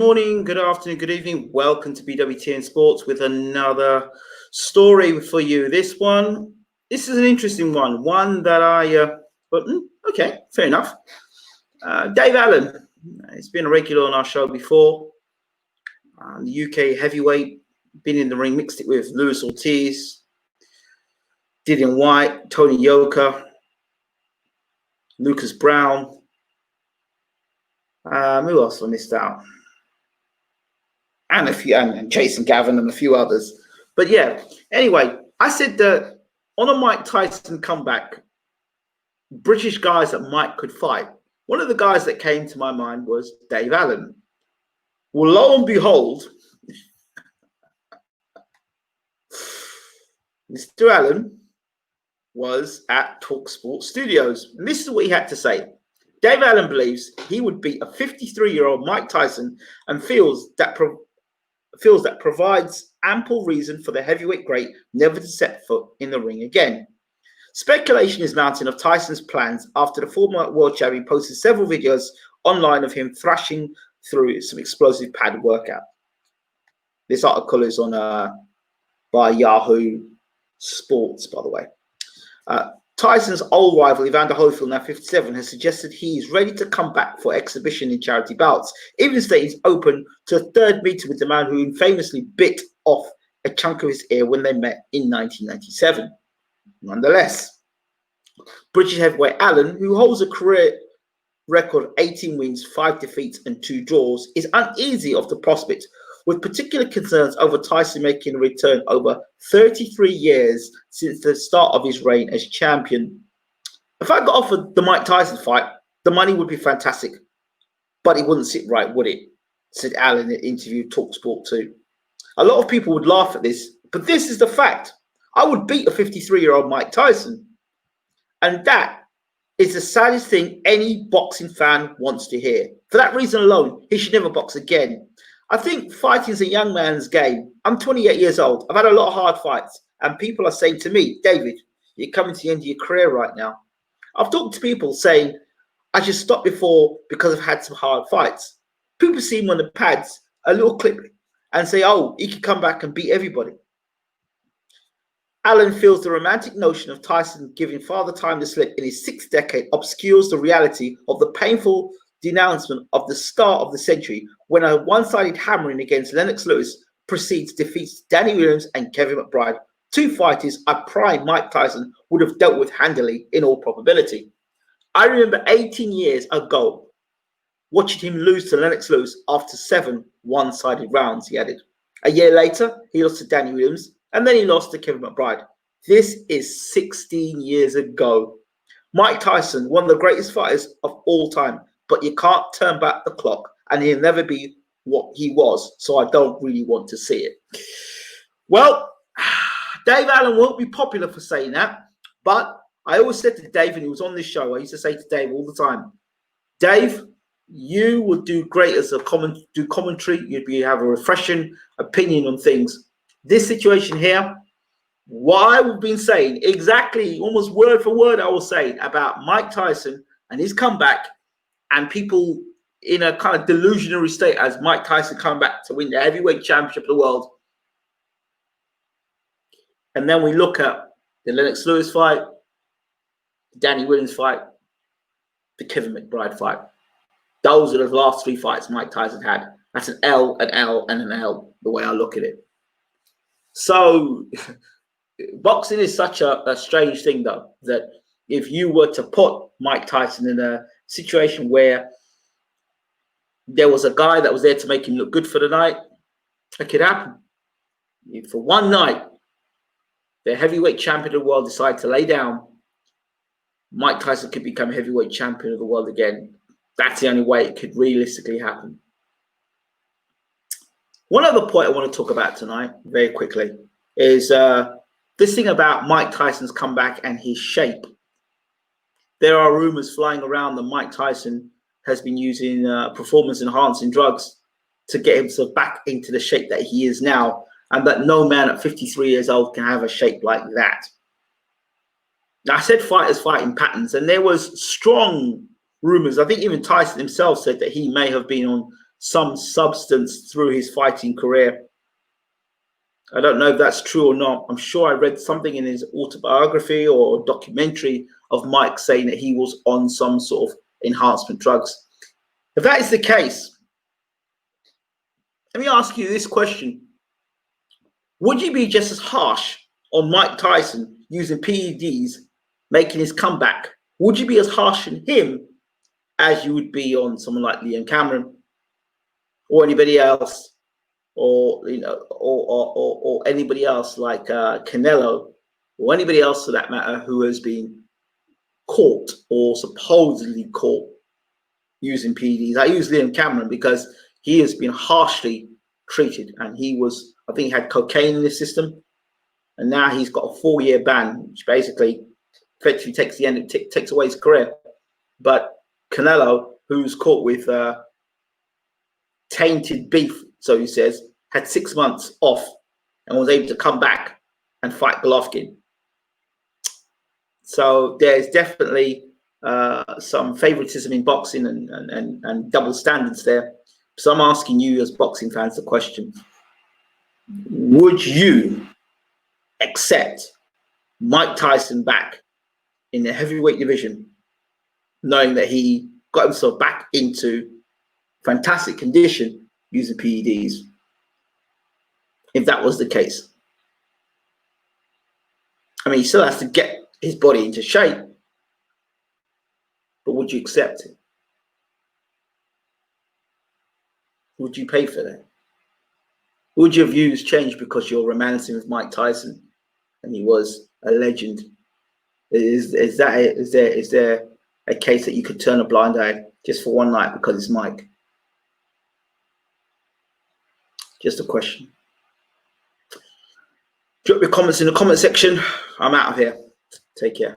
Morning, good afternoon, good evening. Welcome to BWTN Sports with another story for you. This is an interesting one that okay, fair enough. Dave Allen, he's been a regular on our show before. The UK heavyweight, been in the ring, mixed it with Lewis Ortiz, Dillian White, Tony Yoka, Lucas Brown. Who else I missed out? And and Jason Gavin and a few others. But yeah, anyway, I said that on a Mike Tyson comeback, British guys that Mike could fight. One of the guys that came to my mind was Dave Allen. Well, lo and behold, Mr. Allen was at TalkSport Studios. And this is what he had to say. Dave Allen believes he would beat a 53-year-old Mike Tyson and feels that provides ample reason for the heavyweight great never to set foot in the ring again. Speculation is mounting of Tyson's plans after the former world champion posted several videos online of him thrashing through some explosive pad workout. This article is on by Yahoo Sports, by the way. Tyson's old rival, Evander Holyfield, now 57, has suggested he is ready to come back for exhibition in charity bouts, even stating he's open to a third meeting with the man who famously bit off a chunk of his ear when they met in 1997. Nonetheless, British heavyweight Allen, who holds a career record of 18 wins, 5 defeats and 2 draws, is uneasy of the prospect, with particular concerns over Tyson making a return over 33 years since the start of his reign as champion. If I got offered the Mike Tyson fight, the money would be fantastic, but it wouldn't sit right, would it? Said Allen in an interview TalkSport 2. A lot of people would laugh at this, but this is the fact. I would beat a 53-year-old Mike Tyson. And that is the saddest thing any boxing fan wants to hear. For that reason alone, he should never box again. I think fighting is a young man's game. I'm 28 years old. I've had a lot of hard fights. And people are saying to me, David, you're coming to the end of your career right now. I've talked to people saying, I should stop before because I've had some hard fights. People see him on the pads, a little clip, and say, oh, he could come back and beat everybody. Allen feels the romantic notion of Tyson giving Father Time to slip in his 6th decade obscures the reality of the painful denouncement of the start of the century when a one-sided hammering against Lennox Lewis precedes defeats Danny Williams and Kevin McBride, 2 fighters a prime Mike Tyson would have dealt with handily in all probability. I remember 18 years ago watching him lose to Lennox Lewis after 7 one-sided rounds, he added. A year later, he lost to Danny Williams, and then he lost to Kevin McBride. This is 16 years ago. Mike Tyson, one of the greatest fighters of all time, but you can't turn back the clock, and he'll never be what he was, so I don't really want to see it. Well, Dave Allen won't be popular for saying that, but I always said to Dave, and he was on this show, I used to say to Dave all the time, Dave, you would do great as do commentary. You'd have a refreshing opinion on things. This situation here, what I've been saying, exactly, almost word for word, I was saying about Mike Tyson and his comeback, and people in a kind of delusionary state as Mike Tyson come back to win the heavyweight championship of the world. And then we look at the Lennox Lewis fight, the Danny Williams fight, the Kevin McBride fight. Those are the last 3 fights Mike Tyson had. That's an L, an L, and an L, the way I look at it. So boxing is such a strange thing, though, that if you were to put Mike Tyson in a situation where there was a guy that was there to make him look good for the night, it could happen. If for one night, the heavyweight champion of the world decided to lay down, Mike Tyson could become heavyweight champion of the world again. That's the only way it could realistically happen. One other point I want to talk about tonight, very quickly, is this thing about Mike Tyson's comeback and his shape. There are rumors flying around that Mike Tyson has been using performance-enhancing drugs to get himself back into the shape that he is now, and that no man at 53 years old can have a shape like that. Now, I said fighters fighting patterns, and there was strong rumors. I think even Tyson himself said that he may have been on some substance through his fighting career. I don't know if that's true or not. I'm sure I read something in his autobiography or documentary of Mike saying that he was on some sort of enhancement drugs. If that is the case, let me ask you this question. Would you be just as harsh on Mike Tyson using PEDs, making his comeback? Would you be as harsh on him as you would be on someone like Liam Cameron or anybody else, or or anybody else like Canelo, or anybody else for that matter who has been caught or supposedly caught using PEDs? I use Liam Cameron because he has been harshly treated, and I think he had cocaine in his system, and now he's got a 4-year ban, which basically effectively takes away his career. But Canelo, who's caught with tainted beef, so he says, had 6 months off and was able to come back and fight Golovkin. So there's definitely some favoritism in boxing and double standards there. So I'm asking you as boxing fans the question: would you accept Mike Tyson back in the heavyweight division, knowing that he got himself back into fantastic condition using PEDs, if that was the case? I mean, he still has to get his body into shape, but would you accept it? Would you pay for that? Would your views change because you're romancing with Mike Tyson and he was a legend? Is there a case that you could turn a blind eye just for one night because it's Mike? Just a question. Drop your comments in the comment section. I'm out of here. Take care.